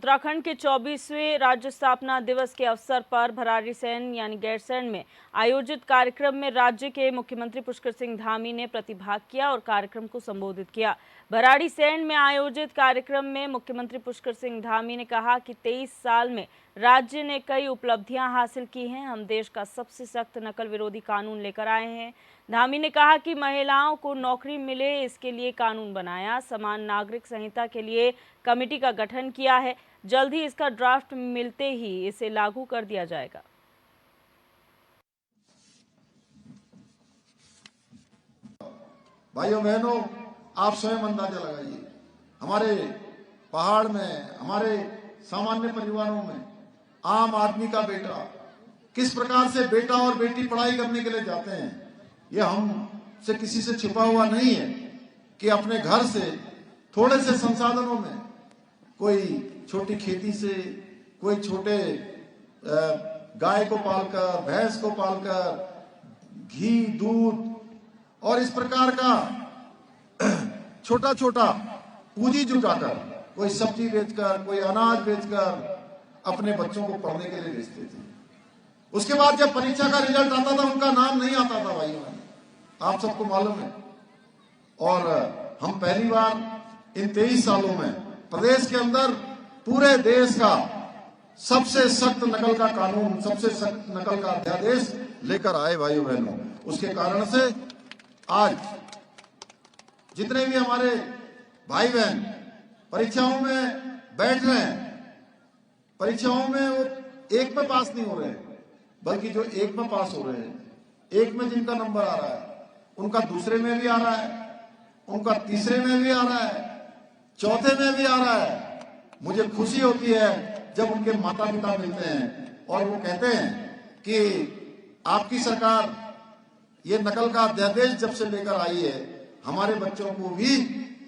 उत्तराखंड के 24वें राज्य स्थापना दिवस के अवसर पर भराड़ीसैंण यानी गैरसैंण में आयोजित कार्यक्रम में राज्य के मुख्यमंत्री पुष्कर सिंह धामी ने प्रतिभाग किया और कार्यक्रम को संबोधित किया। भराड़ीसैंण में आयोजित कार्यक्रम में मुख्यमंत्री पुष्कर सिंह धामी ने कहा कि 23 साल में राज्य ने कई उपलब्धियां हासिल की हैं। हम देश का सबसे सख्त नकल विरोधी कानून लेकर आए हैं। धामी ने कहा कि महिलाओं को नौकरी मिले, इसके लिए कानून बनाया। समान नागरिक संहिता के लिए कमेटी का गठन किया है। जल्द ही इसका ड्राफ्ट मिलते ही इसे लागू कर दिया जाएगा। भाइयों बहनों, आप स्वयं अंदाजा लगाइए, हमारे पहाड़ में, हमारे सामान्य परिवारों में आम आदमी का बेटा किस प्रकार से बेटा और बेटी पढ़ाई करने के लिए जाते हैं। यह हमसे किसी से छिपा हुआ नहीं है कि अपने घर से थोड़े से संसाधनों में, कोई छोटी खेती से, कोई छोटे गाय को पालकर, भैंस को पालकर, घी, दूध और इस प्रकार का छोटा छोटा पूंजी जुटाकर, कोई सब्जी बेचकर, कोई अनाज बेचकर अपने बच्चों को पढ़ने के लिए भेजते थे। उसके बाद जब परीक्षा का रिजल्ट आता था, उनका नाम नहीं आता था भाइयों, आप सबको मालूम है। और हम पहली बार इन 23 सालों में प्रदेश के अंदर पूरे देश का सबसे सख्त नकल का कानून, सबसे सख्त नकल का अध्यादेश लेकर आए भाइयों बहनों। उसके कारण से आज जितने भी हमारे भाई बहन परीक्षाओं में बैठ रहे हैं, परीक्षाओं में वो एक में पास नहीं हो रहे, बल्कि जो एक में पास हो रहे हैं, एक में जिनका नंबर आ रहा है, उनका दूसरे में भी आ रहा है, उनका तीसरे में भी आ रहा है, चौथे में भी आ रहा है। मुझे खुशी होती है जब उनके माता पिता मिलते हैं और वो कहते हैं कि आपकी सरकार ये नकल का अध्यादेश जब से लेकर आई है, हमारे बच्चों को भी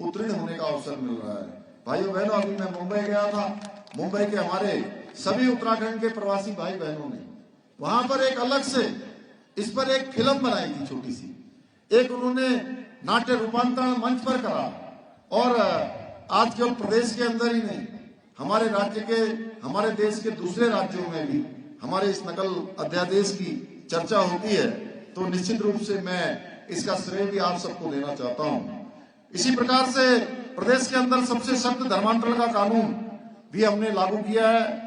उत्तीर्ण होने का अवसर मिल रहा है। भाइयों बहनों, अभी मैं मुंबई गया था। मुंबई के हमारे सभी उत्तराखंड के प्रवासी भाई बहनों ने वहां पर एक अलग से इस पर एक फिल्म बनाई थी, छोटी सी। एक उन्होंने नाट्य रूपांतरण मंच पर करा और आज केवल प्रदेश के अंदर ही नहीं, हमारे राज्य के, हमारे देश के दूसरे राज्यों में भी हमारे इस नकल अध्यादेश की चर्चा होती है। तो निश्चित रूप से मैं इसका श्रेय भी आप सबको देना चाहता हूं। इसी प्रकार से प्रदेश के अंदर सबसे सख्त धर्मांतरण का कानून भी हमने लागू किया है।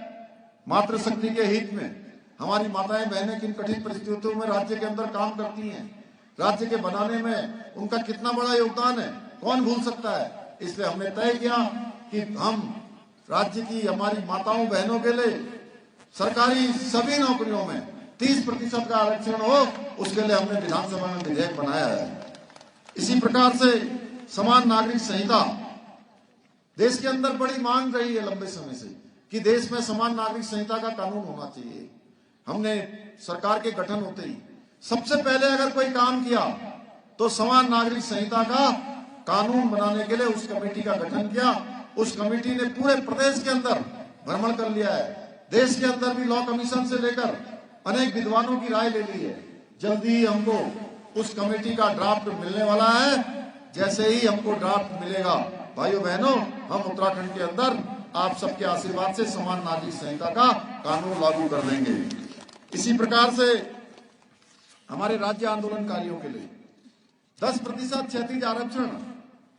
मातृशक्ति के हित में हमारी माताएं बहनें किन कठिन परिस्थितियों में राज्य के अंदर काम करती हैं, राज्य के बनाने में उनका कितना बड़ा योगदान है, कौन भूल सकता है। इसलिए हमने तय किया कि हम राज्य की हमारी माताओं बहनों के लिए सरकारी सभी नौकरियों में 30% का आरक्षण हो, उसके लिए हमने विधानसभा में विधेयक बनाया है। इसी प्रकार से समान नागरिक संहिता, देश के अंदर बड़ी मांग रही है लंबे समय से कि देश में समान नागरिक संहिता का कानून होना चाहिए। हमने सरकार के गठन होते ही सबसे पहले अगर कोई काम किया तो समान नागरिक संहिता का कानून बनाने के लिए उस कमेटी का गठन किया। उस कमेटी ने पूरे प्रदेश के अंदर भ्रमण कर लिया है। देश के अंदर भी लॉ कमीशन से लेकर अनेक विद्वानों की राय ले ली है। जल्दी ही हमको उस कमेटी का ड्राफ्ट मिलने वाला है। जैसे ही हमको ड्राफ्ट मिलेगा, भाइयों बहनों, हम उत्तराखंड के अंदर आप सबके आशीर्वाद से समान नागरिक संहिता का कानून लागू कर देंगे। इसी प्रकार से हमारे राज्य आंदोलनकारियों के लिए 10% क्षैतिज आरक्षण,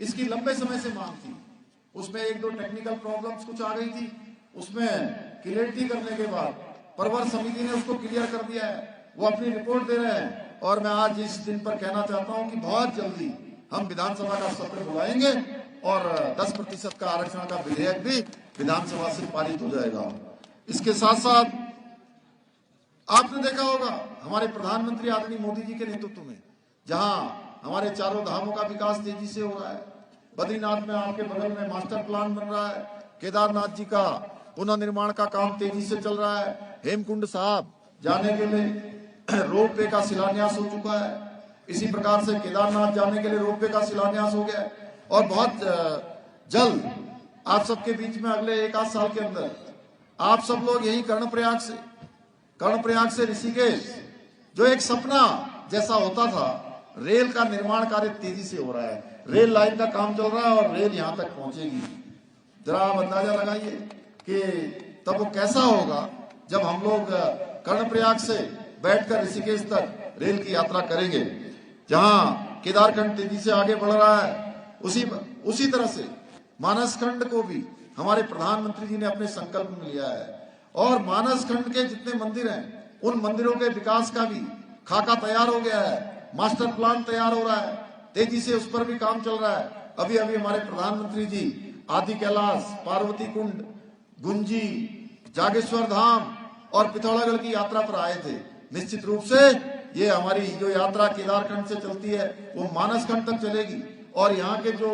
इसकी लंबे समय से मांग थी। उसमें 1-2 टेक्निकल प्रॉब्लम्स कुछ आ गई थी, उसमें क्लियरिटी करने के बाद परवर समिति ने उसको क्लियर कर दिया है। वो अपनी रिपोर्ट दे रहे हैं और मैं आज इस दिन पर कहना चाहता हूं कि बहुत जल्दी हम विधानसभा का सत्र बुलाएंगे और 10% का आरक्षण का विधेयक भी विधानसभा से पारित हो जाएगा। इसके साथ साथ आपने देखा होगा हमारे प्रधानमंत्री आदरणीय मोदी जी के नेतृत्व में जहां हमारे चारों धामों का विकास तेजी से हो रहा है। बद्रीनाथ में आपके बगल में मास्टर प्लान बन रहा है। केदारनाथ जी का पुनर्निर्माण का काम तेजी से चल रहा है। हेमकुंड साहब जाने के लिए रोप वे का शिलान्यास हो चुका है। इसी प्रकार से केदारनाथ जाने के लिए रोप वे का शिलान्यास हो गया और बहुत जल्द आप सबके बीच में अगले 1-8 साल के अंदर आप सब लोग यही कर्णप्रयाग से ऋषिकेश, जो एक सपना जैसा होता था, रेल का निर्माण कार्य तेजी से हो रहा है। रेल लाइन का काम चल रहा है और रेल यहां तक पहुंचेगी। जरा आप अंदाजा लगाइए कि तब वो कैसा होगा जब हम लोग कर्णप्रयाग से बैठकर ऋषिकेश तक रेल की यात्रा करेंगे। जहां केदारखंड तेजी से आगे बढ़ रहा है, उसी तरह से मानसखंड को भी हमारे प्रधानमंत्री जी ने अपने संकल्प में लिया है और मानसखंड के जितने मंदिर हैं उन मंदिरों के विकास का भी खाका तैयार हो गया है, मास्टर प्लान तैयार हो रहा है, तेजी से उस पर भी काम चल रहा है। अभी अभी हमारे प्रधानमंत्री जी आदि कैलाश, पार्वती कुंड, गुंजी, जागेश्वर धाम और पिथौरागढ़ की यात्रा पर आए थे। निश्चित रूप से ये हमारी जो यात्रा केदारखंड से चलती है वो मानसखंड तक चलेगी और यहाँ के जो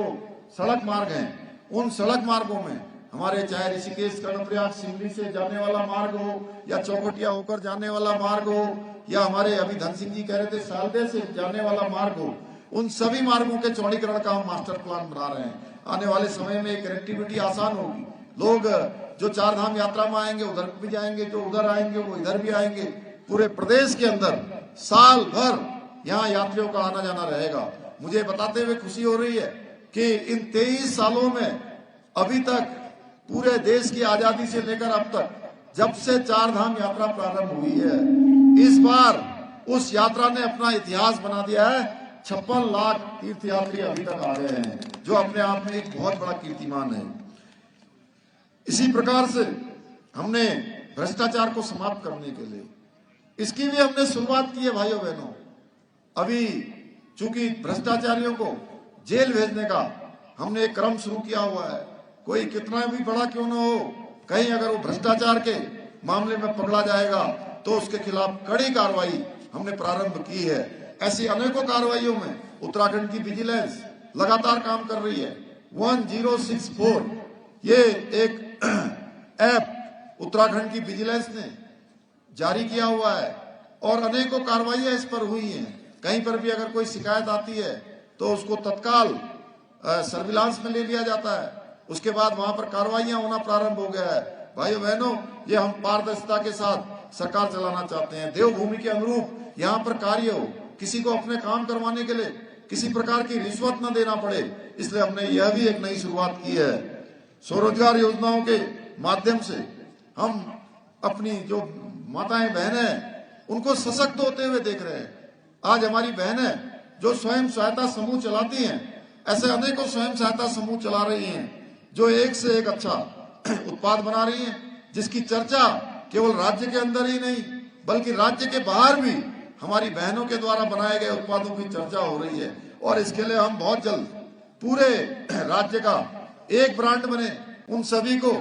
सड़क मार्ग हैं उन सड़क मार्गों में हमारे चाहे ऋषिकेश, कर्णप्रयाग, सिमली से जाने वाला मार्ग हो या चौखटिया होकर जाने वाला मार्ग हो या हमारे अभी धन सिंह जी कह रहे थे सालदे से जाने वाला मार्ग हो, उन सभी मार्गों के चौड़ीकरण का हम मास्टर प्लान बना रहे हैं। आने वाले समय में कनेक्टिविटी आसान होगी। लोग जो चार धाम यात्रा में आएंगे उधर भी जाएंगे, जो उधर आएंगे वो इधर भी आएंगे। पूरे प्रदेश के अंदर साल भर यहाँ यात्रियों का आना जाना रहेगा। मुझे बताते हुए खुशी हो रही है कि इन 23 सालों में अभी तक पूरे देश की आजादी से लेकर अब तक जब से चार धाम यात्रा प्रारंभ हुई है, इस बार उस यात्रा ने अपना इतिहास बना दिया है। 56 लाख तीर्थयात्री अभी तक आ गए हैं, जो अपने आप में एक बहुत बड़ा कीर्तिमान है। इसी प्रकार से हमने भ्रष्टाचार को समाप्त करने के लिए इसकी भी हमने शुरुआत की है भाइयों बहनों। अभी चूंकि भ्रष्टाचारियों को जेल भेजने का हमने एक क्रम शुरू किया हुआ है। कोई कितना भी बड़ा क्यों न हो, कहीं अगर वो भ्रष्टाचार के मामले में पकड़ा जाएगा तो उसके खिलाफ कड़ी कार्रवाई हमने प्रारंभ की है। ऐसी अनेकों कार्रवाइयों में उत्तराखंड की विजिलेंस लगातार काम कर रही है। 1064 ये एक ऐप उत्तराखंड की विजिलेंस ने जारी किया हुआ है और अनेकों कार्रवाइयां इस पर हुई हैं। कहीं पर भी अगर कोई शिकायत आती है तो उसको तत्काल सर्विलांस में ले लिया जाता है। उसके बाद वहां पर कार्रवाइयां होना प्रारंभ हो गया है। भाइयों बहनों, ये हम पारदर्शिता के साथ सरकार चलाना चाहते हैं। देवभूमि के अनुरूप यहाँ पर कार्य हो, किसी को अपने काम करवाने के लिए किसी प्रकार की रिश्वत न देना पड़े, इसलिए हमने यह भी एक नई शुरुआत की है। स्वरोजगार योजनाओं के माध्यम से हम अपनी जो माताएं बहनें हैं उनको सशक्त होते हुए देख रहे हैं। आज हमारी बहनें जो स्वयं सहायता समूह चलाती हैं, ऐसे अनेकों स्वयं सहायता समूह चला रही हैं जो एक से एक अच्छा उत्पाद बना रही हैं, जिसकी चर्चा केवल राज्य के अंदर ही नहीं बल्कि राज्य के बाहर भी हमारी बहनों के द्वारा बनाए गए उत्पादों की चर्चा हो रही है। और इसके लिए हम बहुत जल्द पूरे राज्य का एक ब्रांड बने, उन सभी को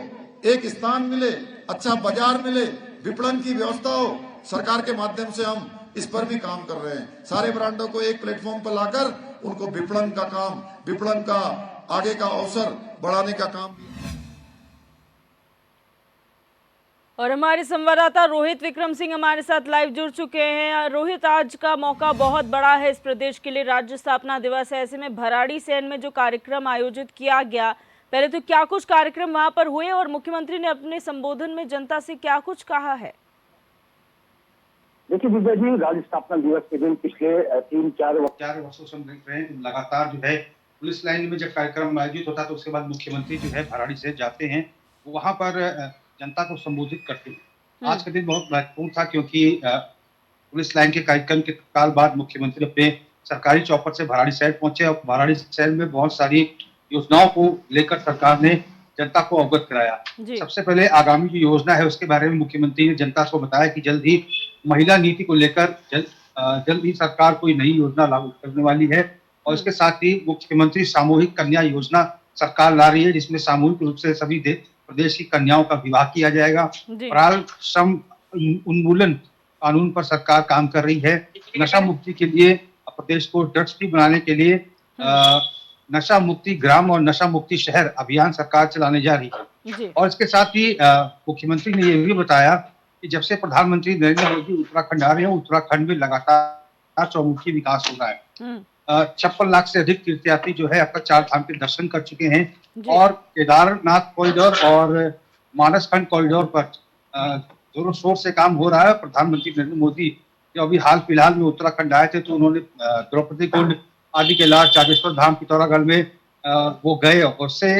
एक स्थान मिले, अच्छा बाजार मिले, विपणन की व्यवस्था हो। सरकार के माध्यम से हम इस पर भी काम कर रहे हैं। सारे ब्रांडों को एक प्लेटफॉर्म पर लाकर उनको विपणन का काम, विपणन का आगे का अवसर बढ़ाने का काम। और हमारे संवाददाता रोहित विक्रम सिंह हमारे साथ लाइव जुड़ चुके हैं। रोहित, आज का मौका बहुत बड़ा है इस प्रदेश के लिए, राज्य स्थापना दिवस है। ऐसे में भराड़ीसैंण में जो कार्यक्रम आयोजित किया गया, पहले तो क्या कुछ कार्यक्रम वहां पर हुए और मुख्यमंत्री ने अपने संबोधन में जनता से क्या कुछ कहा है? देखिए विजय जी, राज्य स्थापना दिवस के दिन पिछले 3-4 वर्षों से हम देख रहे हैं लगातार जो है पुलिस लाइन में जब कार्यक्रम आयोजित होता है तो उसके बाद मुख्यमंत्री जो है भराड़ीसैंण जाते हैं, वहां पर जनता को संबोधित करते हैं। आज का दिन बहुत महत्वपूर्ण था क्योंकि पुलिस लाइन के कार्यक्रम के काल बाद मुख्यमंत्री अपने सरकारी चौपर से भराड़ीसैंण पहुंचे और भराड़ीसैंण में बहुत सारी योजनाओं को लेकर सरकार ने जनता को अवगत कराया। सबसे पहले आगामी जो योजना है उसके बारे में मुख्यमंत्री ने जनता को बताया कि जल्द ही महिला नीति को लेकर जल्द ही सरकार कोई नई योजना लागू करने वाली है। और इसके साथ ही मुख्यमंत्री सामूहिक कन्या योजना सरकार ला रही है, जिसमें सामूहिक रूप से सभी प्रदेश की कन्याओं का विवाह किया जाएगा। बाल श्रम उन्मूलन कानून पर सरकार काम कर रही है। नशा मुक्ति के लिए प्रदेश को ड्रग्स फ्री बनाने के लिए नशा मुक्ति ग्राम और नशा मुक्ति शहर अभियान सरकार चलाने जा रही है। और इसके साथ ही मुख्यमंत्री ने यह भी बताया कि जब से प्रधानमंत्री नरेंद्र मोदी उत्तराखंड आ रहे हैं, उत्तराखंड में लगातार चौमुखी विकास हो रहा है। 56 लाख से अधिक तीर्थयात्री जो है अब तक चार धाम के दर्शन कर चुके हैं और केदारनाथ कॉरिडोर और मानसखंड कॉरिडोर पर जोरों शोर से काम हो रहा है। प्रधानमंत्री नरेंद्र मोदी जो अभी हाल फिलहाल में उत्तराखंड आए थे तो उन्होंने द्रौपदी कुंड, आदि कैलाश, जागेश्वर धाम, पिथौरागढ़ में वो गए और उससे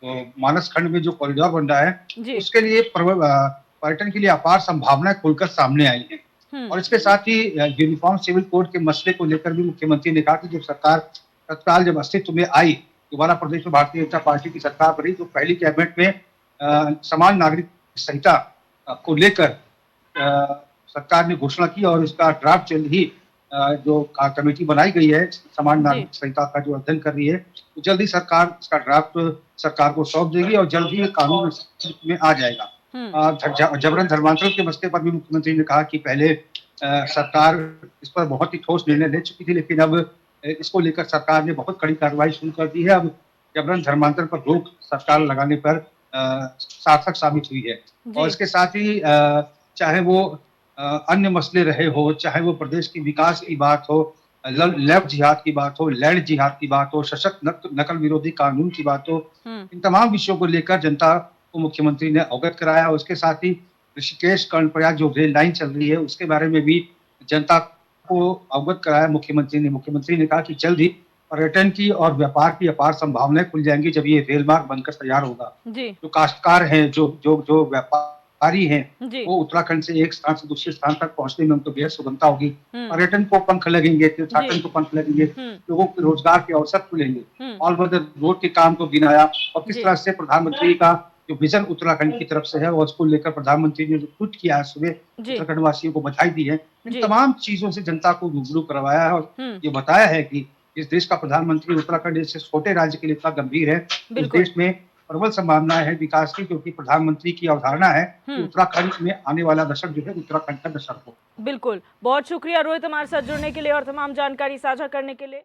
मानस खंड में जो कॉरिडोर बन रहा है, जी। उसके लिए पर्यटन के लिए अपार संभावनाएं खुलकर सामने आई हैं। और इसके साथ ही यूनिफॉर्म सिविल कोड के मसले को लेकर भी मुख्यमंत्री ने कहा कि जब सरकार तत्काल जब अस्तित्व में आई, दोबारा प्रदेश में भारतीय जनता पार्टी की सरकार बनी, तो पहली कैबिनेट में समान नागरिक संहिता को लेकर सरकार ने घोषणा की और इसका ड्राफ्ट जल्द ही जो कमेटी बनाई गई है समान नागरिक संहिता का जो अध्ययन कर रही है, तो जल्द ही सरकार इसका ड्राफ्ट सरकार को सौंप देगी और जल्द ही ये कानून में आ जाएगा। जबरन धर्मांतरण के मसले पर भी मुख्यमंत्री ने कहा कि पहले सरकार इस पर बहुत ही ठोस निर्णय ले चुकी थी, लेकिन अब इसको लेकर सरकार ने बहुत कड़ी कार्रवाई शुरू कर दी है। अब जबरन धर्मांतरण पर रोक सरकार लगाने पर सार्थक साबित हुई है। और इसके साथ ही चाहे वो अन्य मसले रहे हो, चाहे वो प्रदेश के विकास की बात हो, लेफ्ट जिहाद की बात हो, लैंड जिहाद की बात हो, सशक्त नकल विरोधी कानून की बात हो, इन तमाम विषयों को लेकर जनता को मुख्यमंत्री ने अवगत कराया। उसके साथ ही ऋषिकेश कर्णप्रयाग जो रेल लाइन चल रही है, उसके बारे में भी जनता को अवगत कराया मुख्यमंत्री ने कहा कि जल्द ही पर्यटन की और व्यापार की अपार संभावनाएं खुल जाएंगी जब ये रेल मार्ग बनकर तैयार होगा। जो काश्तकार हैं, जो व्यापारी हैं, वो उत्तराखंड से एक स्थान से दूसरे स्थान तक पहुंचने में उनको बेहद सुगमता होगी। पर्यटन को पंख लगेंगे, तीर्थाटन को पंख लगेंगे, लोगों को रोजगार के अवसर खुलेंगे। ऑल वेदर रोड के काम को गिनाया और किस तरह से प्रधानमंत्री का जो विजन उत्तराखंड की तरफ से है और उसको लेकर प्रधानमंत्री ने जो ट्वीट किया है सुबह, उत्तराखंड वासियों को बधाई दी है। इन तमाम चीजों से जनता को रूबरू करवाया है और ये बताया है कि इस देश का प्रधानमंत्री उत्तराखंड जैसे छोटे राज्य के लिए इतना गंभीर है। इस देश में प्रबल संभावनाएं है विकास की, क्योंकि प्रधानमंत्री की अवधारणा है कि उत्तराखंड में आने वाला दशक जो है उत्तराखंड का दशक हो। बिल्कुल, बहुत शुक्रिया रोहित हमारे साथ जुड़ने के लिए और तमाम जानकारी साझा करने के लिए।